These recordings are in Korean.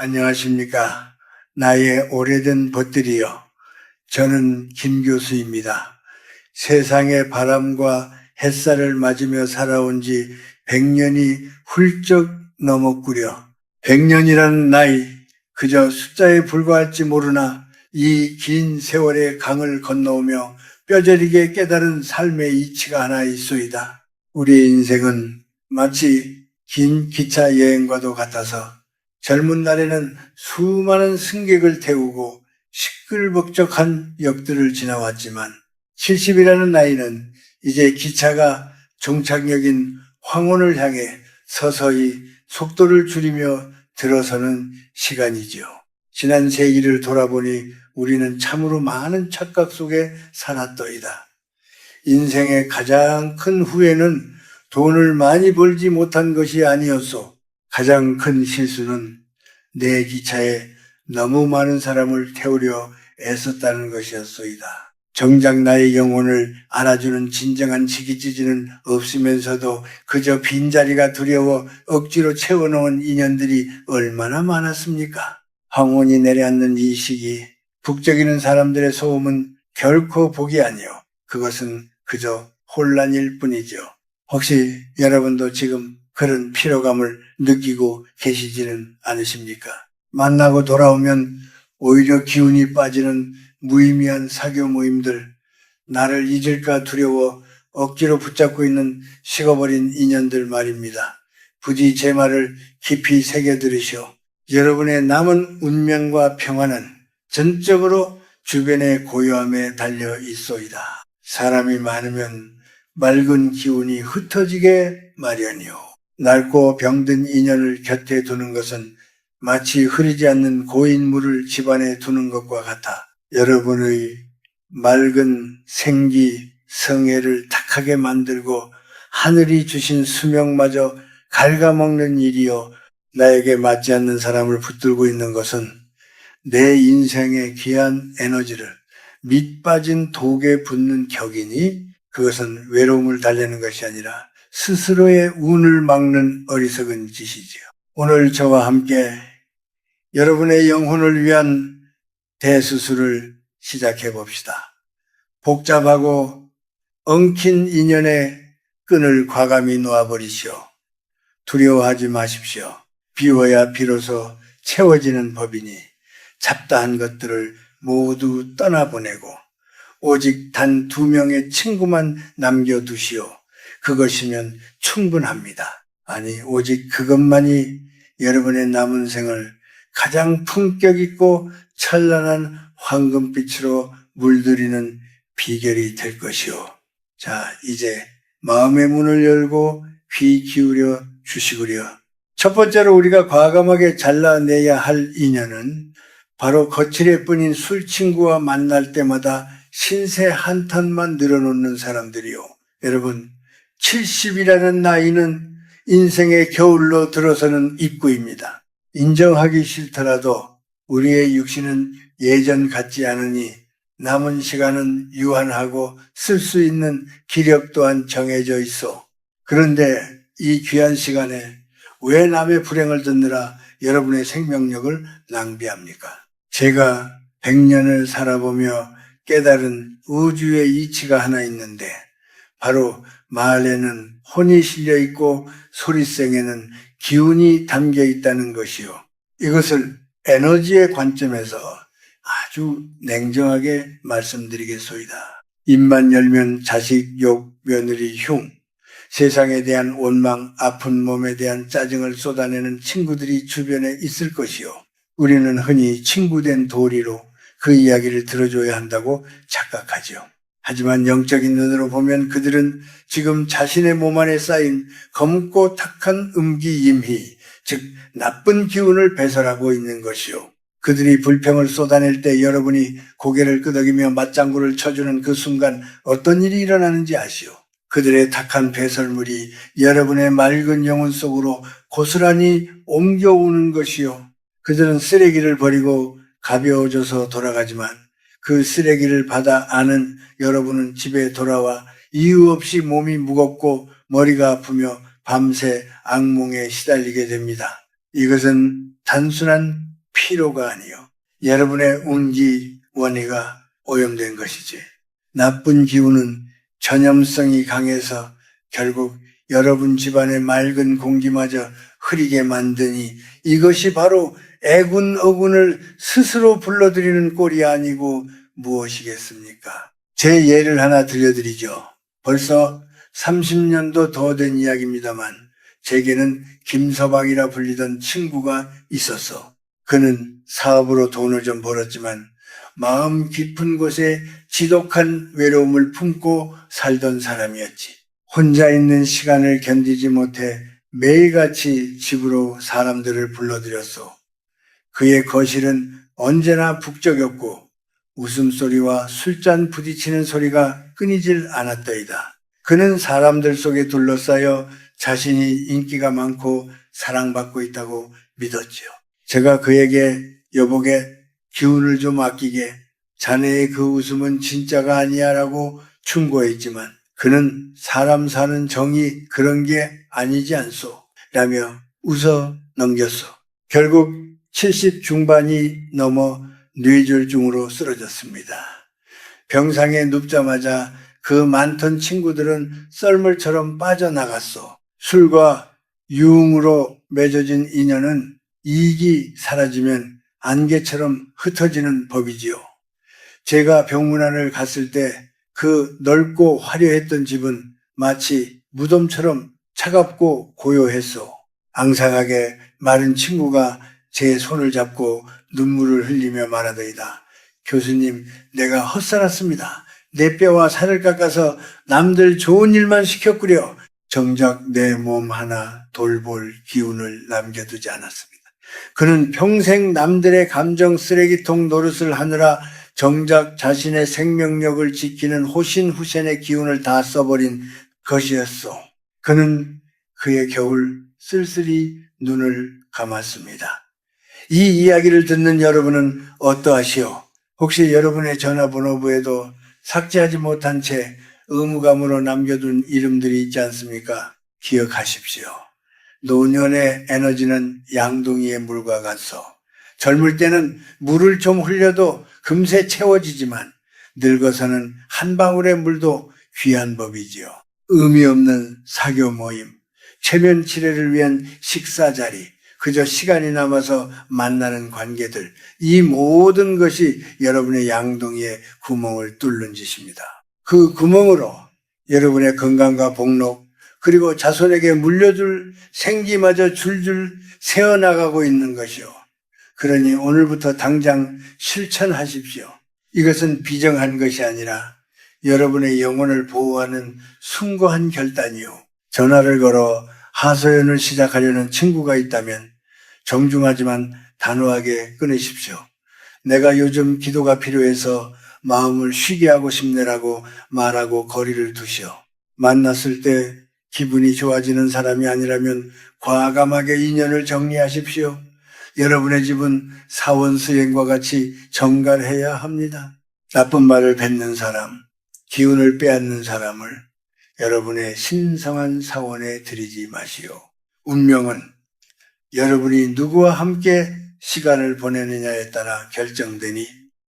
안녕하십니까. 나의 오래된 벗들이여. 저는 김 교수입니다. 세상의 바람과 햇살을 맞으며 살아온 지 100년이 훌쩍 넘었구려. 100년이라는 나이, 그저 숫자에 불과할지 모르나 이 긴 세월의 강을 건너오며 뼈저리게 깨달은 삶의 이치가 하나 있소이다. 우리의 인생은 마치 긴 기차 여행과도 같아서 젊은 날에는 수많은 승객을 태우고 시끌벅적한 역들을 지나왔지만 70이라는 나이는 이제 기차가 종착역인 황혼을 향해 서서히 속도를 줄이며 들어서는 시간이지요. 지난 세기를 돌아보니 우리는 참으로 많은 착각 속에 살았더이다. 인생의 가장 큰 후회는 돈을 많이 벌지 못한 것이 아니었소. 가장 큰 실수는 내 기차에 너무 많은 사람을 태우려 애썼다는 것이었소이다. 정작 나의 영혼을 알아주는 진정한 지기지지는 없으면서도 그저 빈자리가 두려워 억지로 채워놓은 인연들이 얼마나 많았습니까? 황혼이 내려앉는 이 시기, 북적이는 사람들의 소음은 결코 복이 아니요. 그것은 그저 혼란일 뿐이죠. 혹시 여러분도 지금 그런 피로감을 느끼고 계시지는 않으십니까? 만나고 돌아오면 오히려 기운이 빠지는 무의미한 사교 모임들, 나를 잊을까 두려워 억지로 붙잡고 있는 식어버린 인연들 말입니다. 부디 제 말을 깊이 새겨 들으시오. 여러분의 남은 운명과 평화는 전적으로 주변의 고요함에 달려 있소이다. 사람이 많으면 맑은 기운이 흩어지게 마련이오. 낡고 병든 인연을 곁에 두는 것은 마치 흐르지 않는 고인물을 집안에 두는 것과 같아 여러분의 맑은 생기, 성애를 탁하게 만들고 하늘이 주신 수명마저 갉아먹는 일이요. 나에게 맞지 않는 사람을 붙들고 있는 것은 내 인생의 귀한 에너지를 밑 빠진 독에 붓는 격이니 그것은 외로움을 달래는 것이 아니라 스스로의 운을 막는 어리석은 짓이지요. 오늘 저와 함께 여러분의 영혼을 위한 대수술을 시작해 봅시다. 복잡하고 엉킨 인연의 끈을 과감히 놓아버리시오. 두려워하지 마십시오. 비워야 비로소 채워지는 법이니 잡다한 것들을 모두 떠나보내고 오직 단 2명의 친구만 남겨두시오. 그것이면 충분합니다. 아니, 오직 그것만이 여러분의 남은 생을 가장 품격 있고 찬란한 황금빛으로 물들이는 비결이 될 것이오. 자, 이제 마음의 문을 열고 귀 기울여 주시구려. 첫 번째로 우리가 과감하게 잘라내야 할 인연은 바로 거칠애 뿐인 술 친구와 만날 때마다 신세 한탄만 늘어놓는 사람들이요. 여러분, 70이라는 나이는 인생의 겨울로 들어서는 입구입니다. 인정하기 싫더라도 우리의 육신은 예전 같지 않으니 남은 시간은 유한하고 쓸 수 있는 기력 또한 정해져 있어. 그런데 이 귀한 시간에 왜 남의 불행을 듣느라 여러분의 생명력을 낭비합니까? 제가 100년을 살아보며 깨달은 우주의 이치가 하나 있는데 바로 말에는 혼이 실려 있고 소리생에는 기운이 담겨 있다는 것이요. 이것을 에너지의 관점에서 아주 냉정하게 말씀드리겠소이다. 입만 열면 자식, 욕, 며느리, 흉, 세상에 대한 원망, 아픈 몸에 대한 짜증을 쏟아내는 친구들이 주변에 있을 것이요. 우리는 흔히 친구된 도리로 그 이야기를 들어줘야 한다고 착각하죠. 하지만 영적인 눈으로 보면 그들은 지금 자신의 몸 안에 쌓인 검고 탁한 음기임희, 즉 나쁜 기운을 배설하고 있는 것이요. 그들이 불평을 쏟아낼 때 여러분이 고개를 끄덕이며 맞장구를 쳐주는 그 순간 어떤 일이 일어나는지 아시오? 그들의 탁한 배설물이 여러분의 맑은 영혼 속으로 고스란히 옮겨오는 것이요. 그들은 쓰레기를 버리고 가벼워져서 돌아가지만 그 쓰레기를 받아 안은 여러분은 집에 돌아와 이유 없이 몸이 무겁고 머리가 아프며 밤새 악몽에 시달리게 됩니다. 이것은 단순한 피로가 아니요 여러분의 운기 원의가 오염된 것이지. 나쁜 기운은 전염성이 강해서 결국 여러분 집안의 맑은 공기마저 흐리게 만드니 이것이 바로 애군 어군을 스스로 불러들이는 꼴이 아니고 무엇이겠습니까? 제 예를 하나 들려드리죠. 벌써 30년도 더 된 이야기입니다만 제게는 김서방이라 불리던 친구가 있었어. 그는 사업으로 돈을 좀 벌었지만 마음 깊은 곳에 지독한 외로움을 품고 살던 사람이었지. 혼자 있는 시간을 견디지 못해 매일같이 집으로 사람들을 불러들였소. 그의 거실은 언제나 북적였고 웃음소리와 술잔 부딪히는 소리가 끊이질 않았더이다. 그는 사람들 속에 둘러싸여 자신이 인기가 많고 사랑받고 있다고 믿었지요. 제가 그에게 여보게 기운을 좀 아끼게 자네의 그 웃음은 진짜가 아니야 라고 충고했지만 그는 사람 사는 정이 그런 게 아니지 않소 라며 웃어 넘겼소. 결국 70 중반이 넘어 뇌졸중으로 쓰러졌습니다. 병상에 눕자마자 그 많던 친구들은 썰물처럼 빠져나갔소. 술과 유흥으로 맺어진 인연은 이익이 사라지면 안개처럼 흩어지는 법이지요. 제가 병문안을 갔을 때 그 넓고 화려했던 집은 마치 무덤처럼 차갑고 고요했소. 앙상하게 마른 친구가 제 손을 잡고 눈물을 흘리며 말하더이다. 교수님, 내가 헛살았습니다. 내 뼈와 살을 깎아서 남들 좋은 일만 시켰구려. 정작 내 몸 하나 돌볼 기운을 남겨두지 않았습니다. 그는 평생 남들의 감정 쓰레기통 노릇을 하느라 정작 자신의 생명력을 지키는 호신후sen의 기운을 다 써버린 것이었소. 그는 그의 겨울 쓸쓸히 눈을 감았습니다. 이 이야기를 듣는 여러분은 어떠하시오? 혹시 여러분의 전화번호부에도 삭제하지 못한 채 의무감으로 남겨둔 이름들이 있지 않습니까? 기억하십시오. 노년의 에너지는 양동이의 물과 같소. 젊을 때는 물을 좀 흘려도 금세 채워지지만 늙어서는 한 방울의 물도 귀한 법이지요. 의미 없는 사교 모임, 체면 치레를 위한 식사 자리, 그저 시간이 남아서 만나는 관계들, 이 모든 것이 여러분의 양동이에 구멍을 뚫는 짓입니다. 그 구멍으로 여러분의 건강과 복록, 그리고 자손에게 물려줄 생기마저 줄줄 새어나가고 있는 것이요. 그러니 오늘부터 당장 실천하십시오. 이것은 비정한 것이 아니라 여러분의 영혼을 보호하는 숭고한 결단이요. 전화를 걸어 하소연을 시작하려는 친구가 있다면 정중하지만 단호하게 끊으십시오. 내가 요즘 기도가 필요해서 마음을 쉬게 하고 싶네라고 말하고 거리를 두시오. 만났을 때 기분이 좋아지는 사람이 아니라면 과감하게 인연을 정리하십시오. 여러분의 집은 사원수행과 같이 정갈해야 합니다. 나쁜 말을 뱉는 사람, 기운을 빼앗는 사람을 여러분의 신성한 사원에 들이지 마시오. 운명은 여러분이 누구와 함께 시간을 보내느냐에 따라 결정되니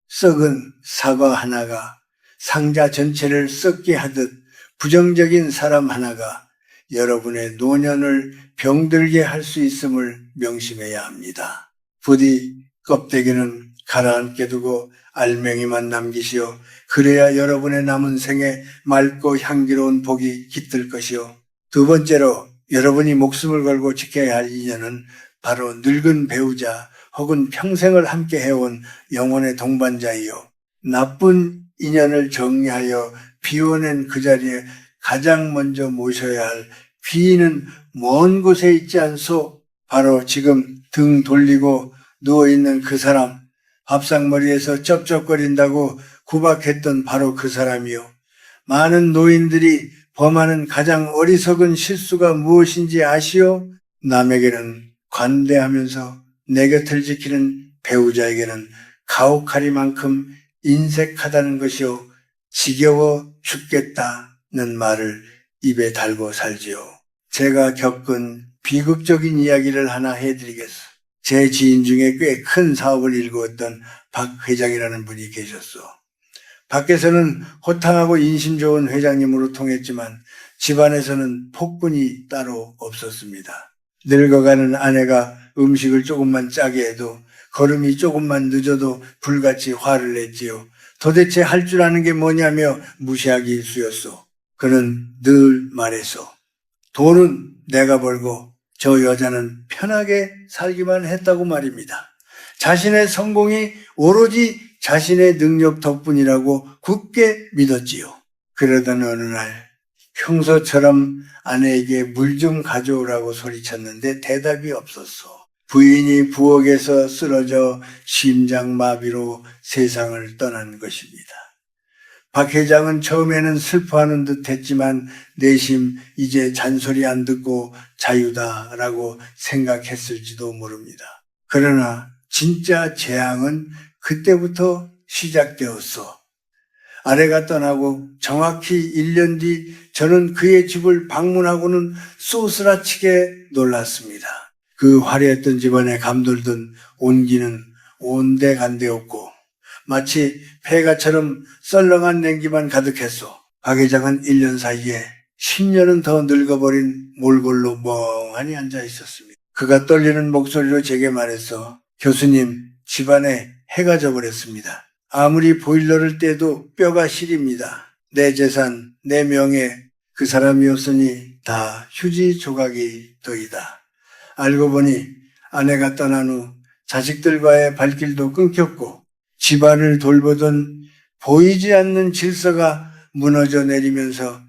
썩은 사과 하나가 상자 전체를 썩게 하듯 부정적인 사람 하나가 여러분의 노년을 병들게 할 수 있음을 명심해야 합니다. 부디 껍데기는 가라앉게 두고 알맹이만 남기시오. 그래야 여러분의 남은 생에 맑고 향기로운 복이 깃들 것이오. 두 번째로 여러분이 목숨을 걸고 지켜야 할 인연은 바로 늙은 배우자 혹은 평생을 함께 해온 영혼의 동반자이요. 나쁜 인연을 정리하여 비워낸 그 자리에 가장 먼저 모셔야 할 귀인은 먼 곳에 있지 않소? 바로 지금 등 돌리고 누워있는 그 사람, 밥상머리에서 쩝쩝거린다고 구박했던 바로 그 사람이요. 많은 노인들이 범하는 가장 어리석은 실수가 무엇인지 아시오? 남에게는 관대하면서 내 곁을 지키는 배우자에게는 가혹하리만큼 인색하다는 것이요. 지겨워 죽겠다는 말을 입에 달고 살지요. 제가 겪은 비극적인 이야기를 하나 해드리겠습니다. 제 지인 중에 꽤 큰 사업을 일구었던 박 회장이라는 분이 계셨소. 밖에서는 호탕하고 인심 좋은 회장님으로 통했지만 집안에서는 폭군이 따로 없었습니다. 늙어가는 아내가 음식을 조금만 짜게 해도 걸음이 조금만 늦어도 불같이 화를 냈지요. 도대체 할 줄 아는 게 뭐냐며 무시하기 일쑤였소. 그는 늘 말했소. 돈은 내가 벌고 저 여자는 편하게 살기만 했다고 말입니다. 자신의 성공이 오로지 자신의 능력 덕분이라고 굳게 믿었지요. 그러던 어느 날 평소처럼 아내에게 물 좀 가져오라고 소리쳤는데 대답이 없었소. 부인이 부엌에서 쓰러져 심장마비로 세상을 떠난 것입니다. 박 회장은 처음에는 슬퍼하는 듯 했지만 내심 이제 잔소리 안 듣고 자유다라고 생각했을지도 모릅니다. 그러나 진짜 재앙은 그때부터 시작되었소. 아내가 떠나고 정확히 1년 뒤 저는 그의 집을 방문하고는 쏘스라치게 놀랐습니다. 그 화려했던 집안에 감돌던 온기는 온데간데없고 마치 폐가처럼 썰렁한 냉기만 가득했소. 박 회장은 1년 사이에 10년은 더 늙어버린 몰골로 멍하니 앉아 있었습니다. 그가 떨리는 목소리로 제게 말했어. 교수님, 집안에 해가 져버렸습니다. 아무리 보일러를 떼도 뼈가 시립니다. 내 재산, 내 명예, 그 사람이었으니 다 휴지 조각이 더이다. 알고 보니 아내가 떠난 후 자식들과의 발길도 끊겼고 집안을 돌보던 보이지 않는 질서가 무너져 내리면서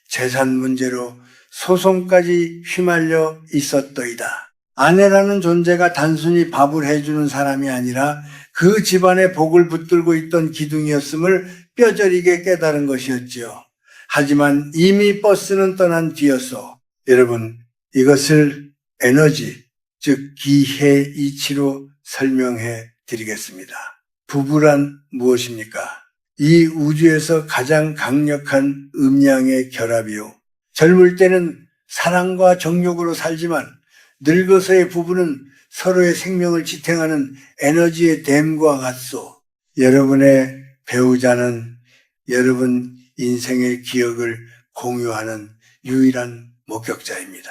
재산 문제로 소송까지 휘말려 있었더이다. 아내라는 존재가 단순히 밥을 해주는 사람이 아니라 그 집안의 복을 붙들고 있던 기둥이었음을 뼈저리게 깨달은 것이었지요. 하지만 이미 버스는 떠난 뒤였소. 여러분, 이것을 에너지, 즉 기회 이치로 설명해 드리겠습니다. 부부란 무엇입니까? 이 우주에서 가장 강력한 음양의 결합이요. 젊을 때는 사랑과 정욕으로 살지만 늙어서의 부부는 서로의 생명을 지탱하는 에너지의 댐과 같소. 여러분의 배우자는 여러분 인생의 기억을 공유하는 유일한 목격자입니다.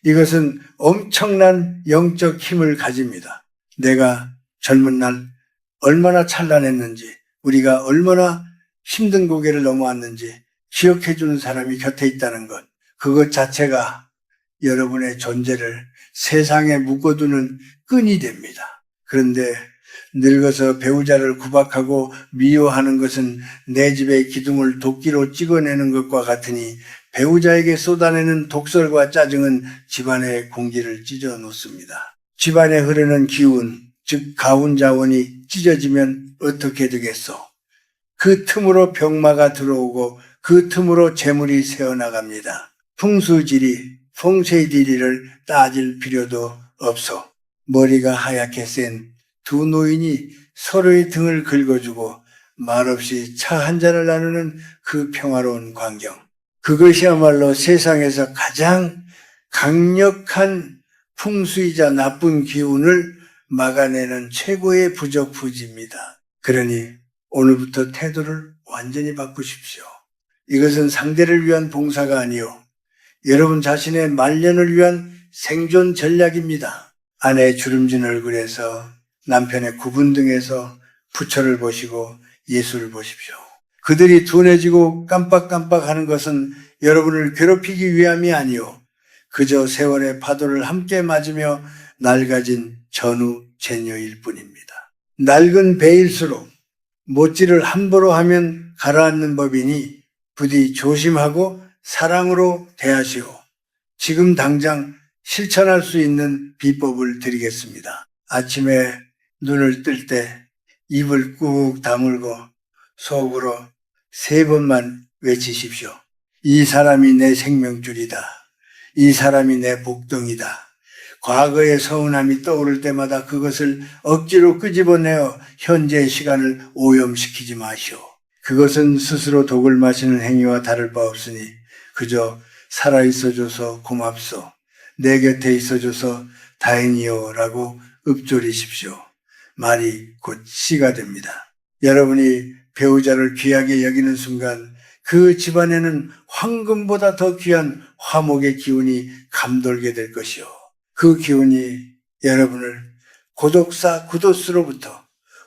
이것은 엄청난 영적 힘을 가집니다. 내가 젊은 날 얼마나 찬란했는지, 우리가 얼마나 힘든 고개를 넘어왔는지 기억해주는 사람이 곁에 있다는 것, 그것 자체가 여러분의 존재를 세상에 묶어두는 끈이 됩니다. 그런데 늙어서 배우자를 구박하고 미워하는 것은 내 집의 기둥을 도끼로 찍어내는 것과 같으니 배우자에게 쏟아내는 독설과 짜증은 집안의 공기를 찢어 놓습니다. 집안에 흐르는 기운, 즉 가운 자원이 찢어지면 어떻게 되겠소? 그 틈으로 병마가 들어오고 그 틈으로 재물이 새어나갑니다. 풍수지리, 풍세디리를 따질 필요도 없소. 머리가 하얗게 센 두 노인이 서로의 등을 긁어주고 말없이 차 한 잔을 나누는 그 평화로운 광경. 그것이야말로 세상에서 가장 강력한 풍수이자 나쁜 기운을 막아내는 최고의 부적부지입니다. 그러니 오늘부터 태도를 완전히 바꾸십시오. 이것은 상대를 위한 봉사가 아니요 여러분 자신의 말년을 위한 생존 전략입니다. 아내의 주름진 얼굴에서 남편의 구분등에서 부처를 보시고 예수를 보십시오. 그들이 둔해지고 깜빡깜빡하는 것은 여러분을 괴롭히기 위함이 아니요 그저 세월의 파도를 함께 맞으며 낡아진 전우제녀일 뿐입니다. 낡은 배일수록 못질을 함부로 하면 가라앉는 법이니 부디 조심하고 사랑으로 대하시오. 지금 당장 실천할 수 있는 비법을 드리겠습니다. 아침에 눈을 뜰 때 입을 꾹 다물고 속으로 3번만 외치십시오. 이 사람이 내 생명줄이다. 이 사람이 내 복덩이다. 과거의 서운함이 떠오를 때마다 그것을 억지로 끄집어내어 현재의 시간을 오염시키지 마시오. 그것은 스스로 독을 마시는 행위와 다를 바 없으니 그저 살아있어줘서 고맙소. 내 곁에 있어줘서 다행이요 라고 읊조리십시오. 말이 곧 시가 됩니다. 여러분이 배우자를 귀하게 여기는 순간 그 집안에는 황금보다 더 귀한 화목의 기운이 감돌게 될 것이요. 그 기운이 여러분을 고독사 구도스로부터,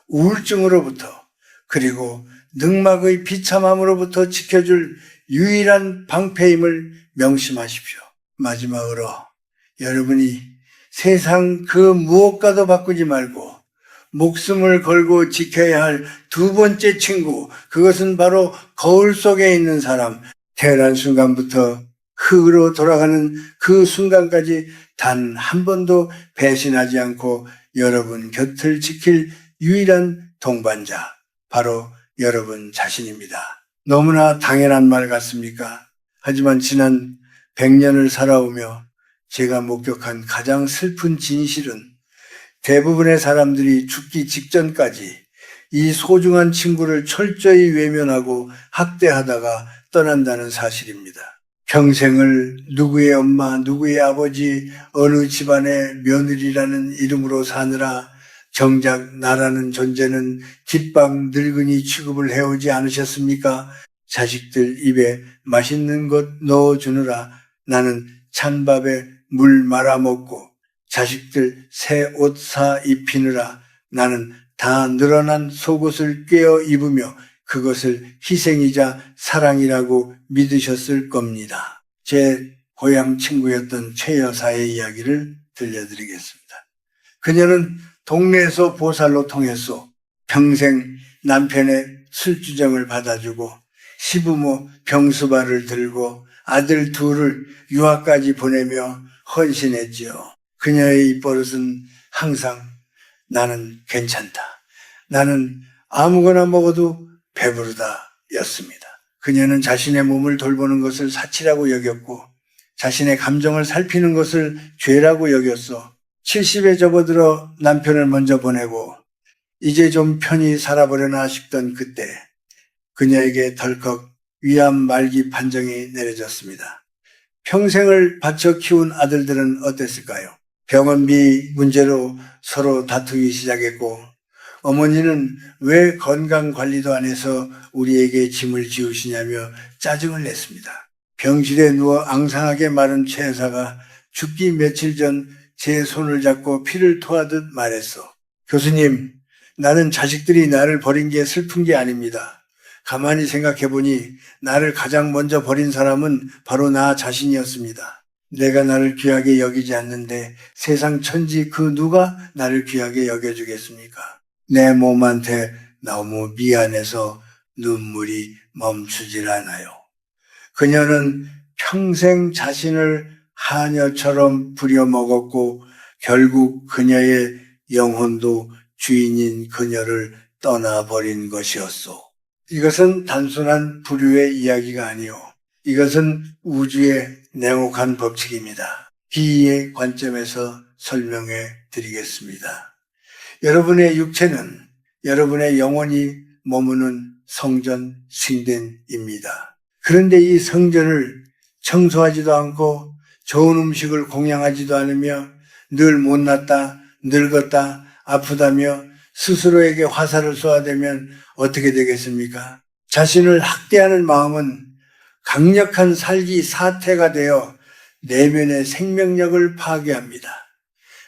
우울증으로부터, 그리고 늑막의 비참함으로부터 지켜줄 유일한 방패임을 명심하십시오. 마지막으로 여러분이 세상 그 무엇과도 바꾸지 말고 목숨을 걸고 지켜야 할 두 번째 친구, 그것은 바로 거울 속에 있는 사람, 태어난 순간부터 흙으로 돌아가는 그 순간까지 단 한 번도 배신하지 않고 여러분 곁을 지킬 유일한 동반자, 바로 여러분 자신입니다. 너무나 당연한 말 같습니까? 하지만 지난 100년을 살아오며 제가 목격한 가장 슬픈 진실은 대부분의 사람들이 죽기 직전까지 이 소중한 친구를 철저히 외면하고 학대하다가 떠난다는 사실입니다. 평생을 누구의 엄마, 누구의 아버지, 어느 집안의 며느리라는 이름으로 사느라 정작 나라는 존재는 뒷방 늙은이 취급을 해오지 않으셨습니까? 자식들 입에 맛있는 것 넣어주느라 나는 찬밥에 물 말아먹고 자식들 새 옷 사 입히느라 나는 다 늘어난 속옷을 꿰어 입으며 그것을 희생이자 사랑이라고 믿으셨을 겁니다. 제 고향 친구였던 최 여사의 이야기를 들려드리겠습니다. 그녀는 동네에서 보살로 통했소. 평생 남편의 술주정을 받아주고 시부모 병수발을 들고 아들 둘을 유학까지 보내며 헌신했지요. 그녀의 입버릇은 항상 나는 괜찮다. 나는 아무거나 먹어도 배부르다 였습니다. 그녀는 자신의 몸을 돌보는 것을 사치라고 여겼고 자신의 감정을 살피는 것을 죄라고 여겼어. 70에 접어들어 남편을 먼저 보내고 이제 좀 편히 살아보려나 싶던 그때 그녀에게 덜컥 위암 말기 판정이 내려졌습니다. 평생을 바쳐 키운 아들들은 어땠을까요? 병원비 문제로 서로 다투기 시작했고 어머니는 왜 건강관리도 안 해서 우리에게 짐을 지우시냐며 짜증을 냈습니다. 병실에 누워 앙상하게 마른 최 여사가 죽기 며칠 전 제 손을 잡고 피를 토하듯 말했어. 교수님, 나는 자식들이 나를 버린 게 슬픈 게 아닙니다. 가만히 생각해보니 나를 가장 먼저 버린 사람은 바로 나 자신이었습니다. 내가 나를 귀하게 여기지 않는데 세상 천지 그 누가 나를 귀하게 여겨주겠습니까? 내 몸한테 너무 미안해서 눈물이 멈추질 않아요. 그녀는 평생 자신을 하녀처럼 부려먹었고 결국 그녀의 영혼도 주인인 그녀를 떠나버린 것이었소. 이것은 단순한 부류의 이야기가 아니요. 이것은 우주의 냉혹한 법칙입니다. 비의 관점에서 설명해 드리겠습니다. 여러분의 육체는 여러분의 영혼이 머무는 성전 신殿입니다. 그런데 이 성전을 청소하지도 않고 좋은 음식을 공양하지도 않으며 늘 못났다, 늙었다, 아프다며 스스로에게 화살을 쏘아대면 어떻게 되겠습니까? 자신을 학대하는 마음은 강력한 살기 사태가 되어 내면의 생명력을 파괴합니다.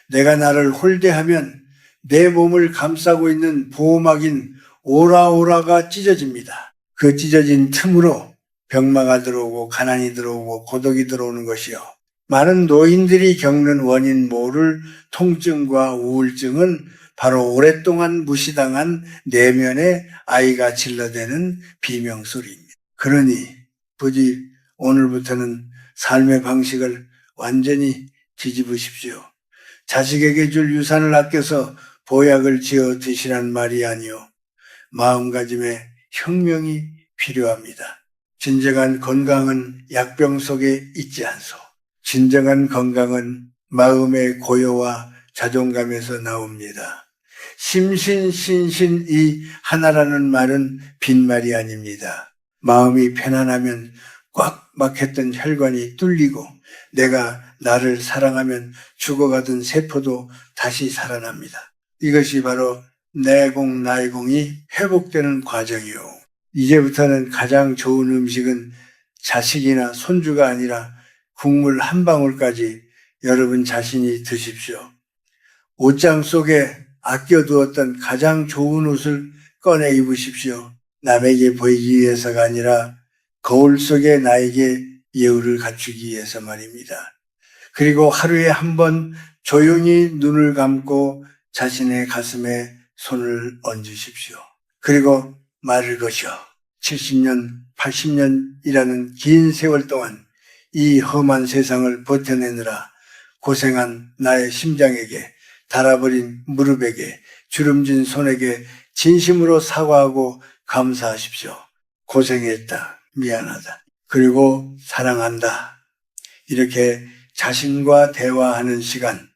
내가 나를 홀대하면 내 몸을 감싸고 있는 보호막인 오라오라가 찢어집니다. 그 찢어진 틈으로 병마가 들어오고 가난이 들어오고 고독이 들어오는 것이요. 많은 노인들이 겪는 원인 모를 통증과 우울증은 바로 오랫동안 무시당한 내면의 아이가 질러대는 비명소리입니다. 그러니 부디 오늘부터는 삶의 방식을 완전히 뒤집으십시오. 자식에게 줄 유산을 아껴서 보약을 지어 드시란 말이 아니요. 마음가짐에 혁명이 필요합니다. 진정한 건강은 약병 속에 있지 않소. 진정한 건강은 마음의 고요와 자존감에서 나옵니다. 심신신신이 하나라는 말은 빈말이 아닙니다. 마음이 편안하면 꽉 막혔던 혈관이 뚫리고 내가 나를 사랑하면 죽어가던 세포도 다시 살아납니다. 이것이 바로 내공, 나이공이 회복되는 과정이요. 이제부터는 가장 좋은 음식은 자식이나 손주가 아니라 국물 한 방울까지 여러분 자신이 드십시오. 옷장 속에 아껴두었던 가장 좋은 옷을 꺼내 입으십시오. 남에게 보이기 위해서가 아니라 거울 속에 나에게 예우를 갖추기 위해서 말입니다. 그리고 하루에 한 번 조용히 눈을 감고 자신의 가슴에 손을 얹으십시오. 그리고 말을 거셔 70년, 80년이라는 긴 세월 동안 이 험한 세상을 버텨내느라 고생한 나의 심장에게, 닳아버린 무릎에게, 주름진 손에게 진심으로 사과하고 감사하십시오. 고생했다. 미안하다. 그리고 사랑한다. 이렇게 자신과 대화하는 시간.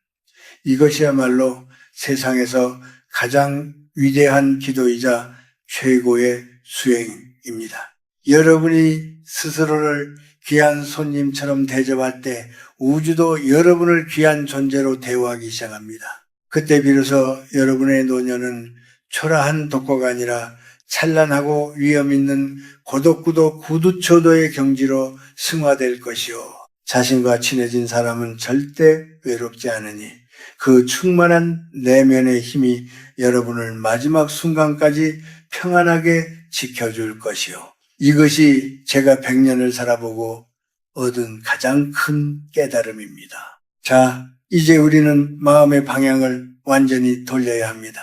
이것이야말로 세상에서 가장 위대한 기도이자 최고의 수행입니다. 여러분이 스스로를 귀한 손님처럼 대접할 때 우주도 여러분을 귀한 존재로 대우하기 시작합니다. 그때 비로소 여러분의 노년은 초라한 독고가 아니라 찬란하고 위험 있는 고독구도 구두초도의 경지로 승화될 것이요. 자신과 친해진 사람은 절대 외롭지 않으니 그 충만한 내면의 힘이 여러분을 마지막 순간까지 평안하게 지켜줄 것이요. 이것이 제가 100년을 살아보고 얻은 가장 큰 깨달음입니다. 자, 이제 우리는 마음의 방향을 완전히 돌려야 합니다.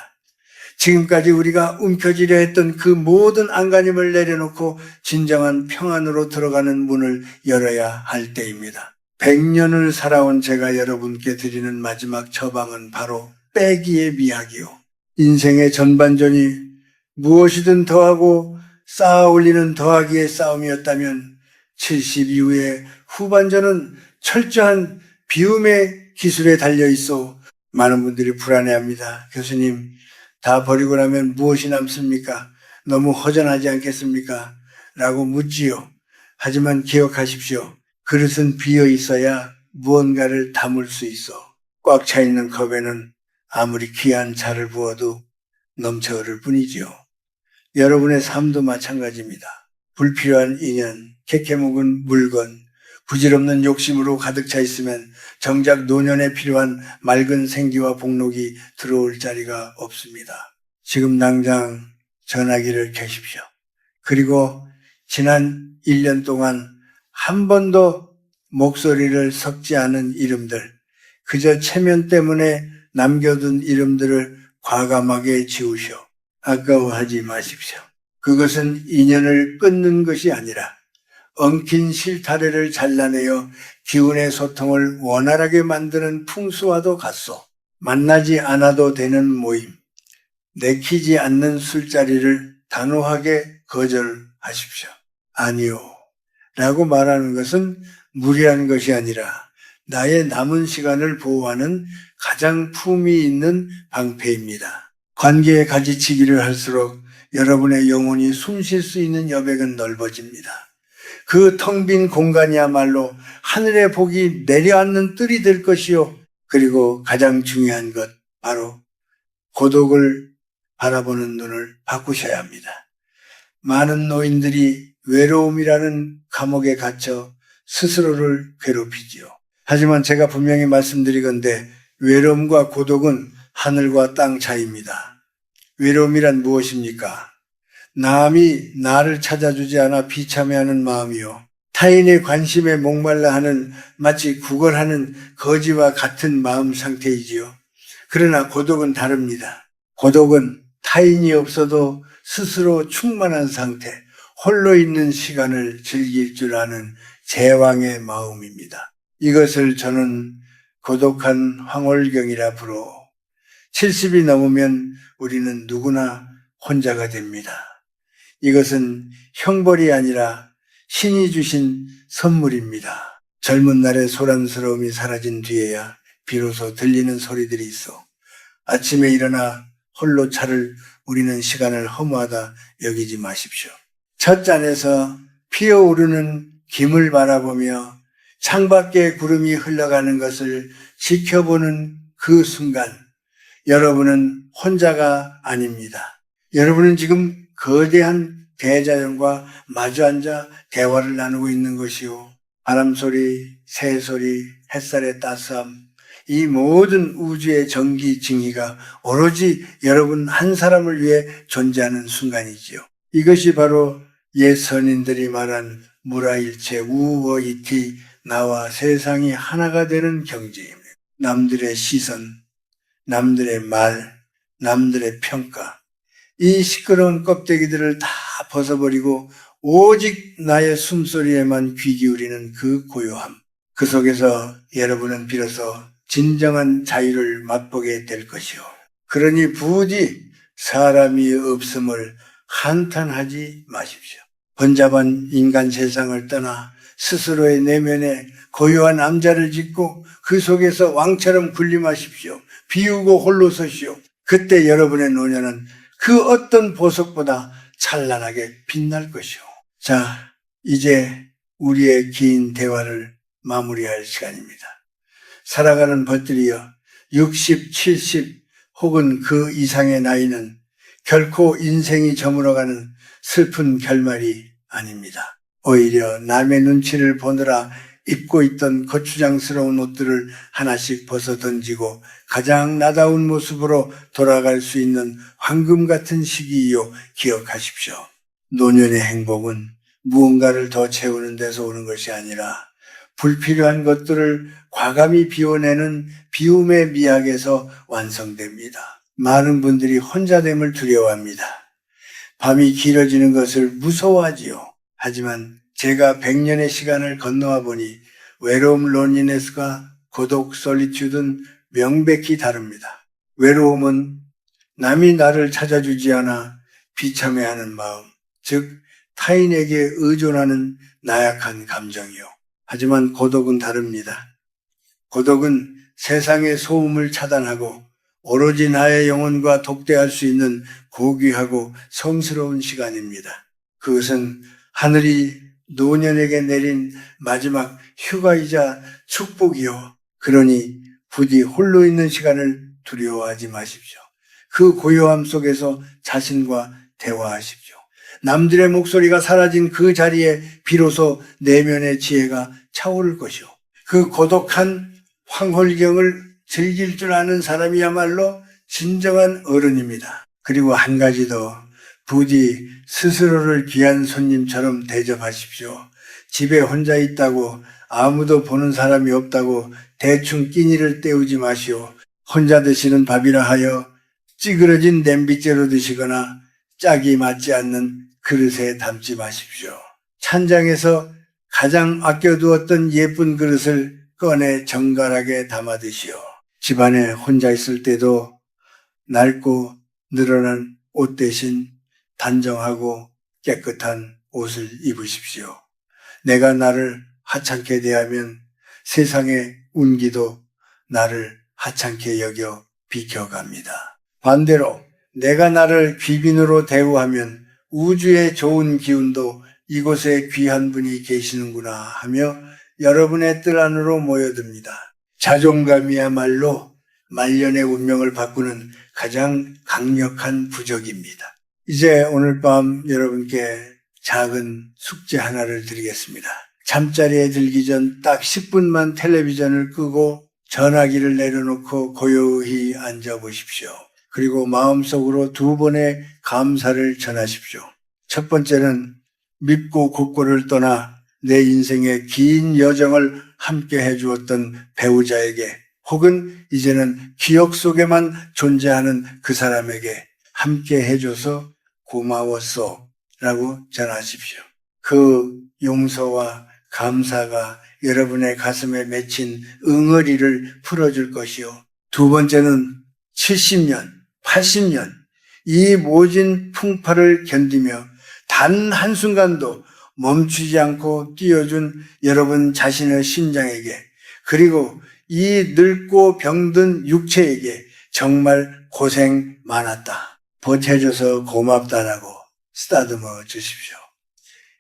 지금까지 우리가 움켜쥐려 했던 그 모든 안간힘을 내려놓고 진정한 평안으로 들어가는 문을 열어야 할 때입니다. 100년을 살아온 제가 여러분께 드리는 마지막 처방은 바로 빼기의 미학이요. 인생의 전반전이 무엇이든 더하고 쌓아 올리는 더하기의 싸움이었다면 70 이후의 후반전은 철저한 비움의 기술에 달려 있어 많은 분들이 불안해합니다. 교수님, 다 버리고 나면 무엇이 남습니까? 너무 허전하지 않겠습니까? 라고 묻지요. 하지만 기억하십시오. 그릇은 비어 있어야 무언가를 담을 수 있어. 꽉 차 있는 컵에는 아무리 귀한 차를 부어도 넘쳐 흐를 뿐이지요. 여러분의 삶도 마찬가지입니다. 불필요한 인연, 캐캐묵은 물건, 부질없는 욕심으로 가득 차 있으면 정작 노년에 필요한 맑은 생기와 복록이 들어올 자리가 없습니다. 지금 당장 전화기를 켜십시오. 그리고 지난 1년 동안 한 번도 목소리를 섞지 않은 이름들, 그저 체면 때문에 남겨둔 이름들을 과감하게 지우시오. 아까워하지 마십시오. 그것은 인연을 끊는 것이 아니라 엉킨 실타래를 잘라내어 기운의 소통을 원활하게 만드는 풍수와도 같소. 만나지 않아도 되는 모임, 내키지 않는 술자리를 단호하게 거절하십시오. 아니요. 라고 말하는 것은 무리한 것이 아니라 나의 남은 시간을 보호하는 가장 품위 있는 방패입니다. 관계에 가지치기를 할수록 여러분의 영혼이 숨 쉴 수 있는 여백은 넓어집니다. 그 텅 빈 공간이야말로 하늘의 복이 내려앉는 뜰이 될 것이요. 그리고 가장 중요한 것, 바로 고독을 바라보는 눈을 바꾸셔야 합니다. 많은 노인들이 외로움이라는 감옥에 갇혀 스스로를 괴롭히지요. 하지만 제가 분명히 말씀드리건대 외로움과 고독은 하늘과 땅 차이입니다. 외로움이란 무엇입니까? 남이 나를 찾아주지 않아 비참해하는 마음이요. 타인의 관심에 목말라 하는 마치 구걸하는 거지와 같은 마음 상태이지요. 그러나 고독은 다릅니다. 고독은 타인이 없어도 스스로 충만한 상태, 홀로 있는 시간을 즐길 줄 아는 제왕의 마음입니다. 이것을 저는 고독한 황홀경이라 부르어 70이 넘으면 우리는 누구나 혼자가 됩니다. 이것은 형벌이 아니라 신이 주신 선물입니다. 젊은 날의 소란스러움이 사라진 뒤에야 비로소 들리는 소리들이 있어 아침에 일어나 홀로 차를 우리는 시간을 허무하다 여기지 마십시오. 첫 잔에서 피어오르는 김을 바라보며 창밖에 구름이 흘러가는 것을 지켜보는 그 순간 여러분은 혼자가 아닙니다. 여러분은 지금 거대한 대자연과 마주 앉아 대화를 나누고 있는 것이요. 바람소리, 새소리, 햇살의 따스함, 이 모든 우주의 전기징이가 오로지 여러분 한 사람을 위해 존재하는 순간이지요. 이것이 바로 옛 선인들이 말한 무라일체 우어이티 나와 세상이 하나가 되는 경지입니다. 남들의 시선, 남들의 말, 남들의 평가, 이 시끄러운 껍데기들을 다 벗어버리고 오직 나의 숨소리에만 귀 기울이는 그 고요함. 그 속에서 여러분은 비로소 진정한 자유를 맛보게 될 것이요. 그러니 부디 사람이 없음을 한탄하지 마십시오. 번잡한 인간 세상을 떠나 스스로의 내면에 고요한 암자를 짓고 그 속에서 왕처럼 군림하십시오. 비우고 홀로 서시오. 그때 여러분의 노년은 그 어떤 보석보다 찬란하게 빛날 것이오. 자, 이제 우리의 긴 대화를 마무리할 시간입니다. 살아가는 벌들이여 60, 70 혹은 그 이상의 나이는 결코 인생이 저물어가는 슬픈 결말이 아닙니다. 오히려 남의 눈치를 보느라 입고 있던 거추장스러운 옷들을 하나씩 벗어 던지고 가장 나다운 모습으로 돌아갈 수 있는 황금 같은 시기이요. 기억하십시오. 노년의 행복은 무언가를 더 채우는 데서 오는 것이 아니라 불필요한 것들을 과감히 비워내는 비움의 미학에서 완성됩니다. 많은 분들이 혼자됨을 두려워합니다. 밤이 길어지는 것을 무서워하지요. 하지만 제가 100년의 시간을 건너와 보니 외로움 론리네스가 고독 솔리튜드는 명백히 다릅니다. 외로움은 남이 나를 찾아주지 않아 비참해하는 마음, 즉 타인에게 의존하는 나약한 감정이요. 하지만 고독은 다릅니다. 고독은 세상의 소음을 차단하고 오로지 나의 영혼과 독대할 수 있는 고귀하고 성스러운 시간입니다. 그것은 하늘이 노년에게 내린 마지막 휴가이자 축복이요. 그러니 부디 홀로 있는 시간을 두려워하지 마십시오. 그 고요함 속에서 자신과 대화하십시오. 남들의 목소리가 사라진 그 자리에 비로소 내면의 지혜가 차오를 것이요. 그 고독한 황홀경을 즐길 줄 아는 사람이야말로 진정한 어른입니다. 그리고 한 가지 더, 부디 스스로를 귀한 손님처럼 대접하십시오. 집에 혼자 있다고 아무도 보는 사람이 없다고 대충 끼니를 때우지 마시오. 혼자 드시는 밥이라 하여 찌그러진 냄비째로 드시거나 짝이 맞지 않는 그릇에 담지 마십시오. 찬장에서 가장 아껴두었던 예쁜 그릇을 꺼내 정갈하게 담아 드시오. 집안에 혼자 있을 때도 낡고 늘어난 옷 대신 단정하고 깨끗한 옷을 입으십시오. 내가 나를 하찮게 대하면 세상의 운기도 나를 하찮게 여겨 비켜갑니다. 반대로 내가 나를 귀빈으로 대우하면 우주의 좋은 기운도 이곳에 귀한 분이 계시는구나 하며 여러분의 뜰 안으로 모여듭니다. 자존감이야말로 말년의 운명을 바꾸는 가장 강력한 부적입니다. 이제 오늘 밤 여러분께 작은 숙제 하나를 드리겠습니다. 잠자리에 들기 전 딱 10분만 텔레비전을 끄고 전화기를 내려놓고 고요히 앉아보십시오. 그리고 마음속으로 2번의 감사를 전하십시오. 첫 번째는 밉고 곱고를 떠나 내 인생의 긴 여정을 함께 해주었던 배우자에게 혹은 이제는 기억 속에만 존재하는 그 사람에게 함께 해줘서 고마웠어 라고 전하십시오. 그 용서와 감사가 여러분의 가슴에 맺힌 응어리를 풀어줄 것이요. 두 번째는 70년, 80년 이 모진 풍파를 견디며 단 한순간도 멈추지 않고 뛰어준 여러분 자신의 심장에게 그리고 이 늙고 병든 육체에게 정말 고생 많았다. 버텨줘서 고맙다라고 쓰다듬어 주십시오.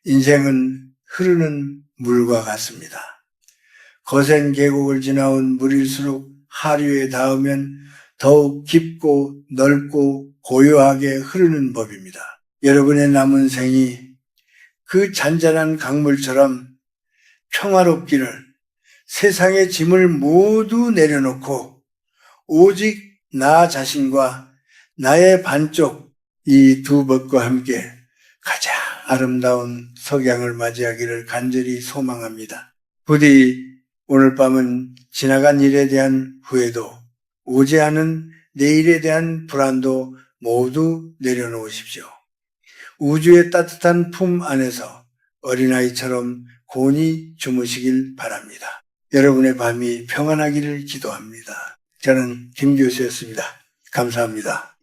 인생은 흐르는 물과 같습니다. 거센 계곡을 지나온 물일수록 하류에 닿으면 더욱 깊고 넓고 고요하게 흐르는 법입니다. 여러분의 남은 생이 그 잔잔한 강물처럼 평화롭기를, 세상의 짐을 모두 내려놓고 오직 나 자신과 나의 반쪽 이 두 법과 함께 가장 아름다운 석양을 맞이하기를 간절히 소망합니다. 부디 오늘 밤은 지나간 일에 대한 후회도, 오지 않은 내일에 대한 불안도 모두 내려놓으십시오. 우주의 따뜻한 품 안에서 어린아이처럼 곤히 주무시길 바랍니다. 여러분의 밤이 평안하기를 기도합니다. 저는 김 교수였습니다. 감사합니다.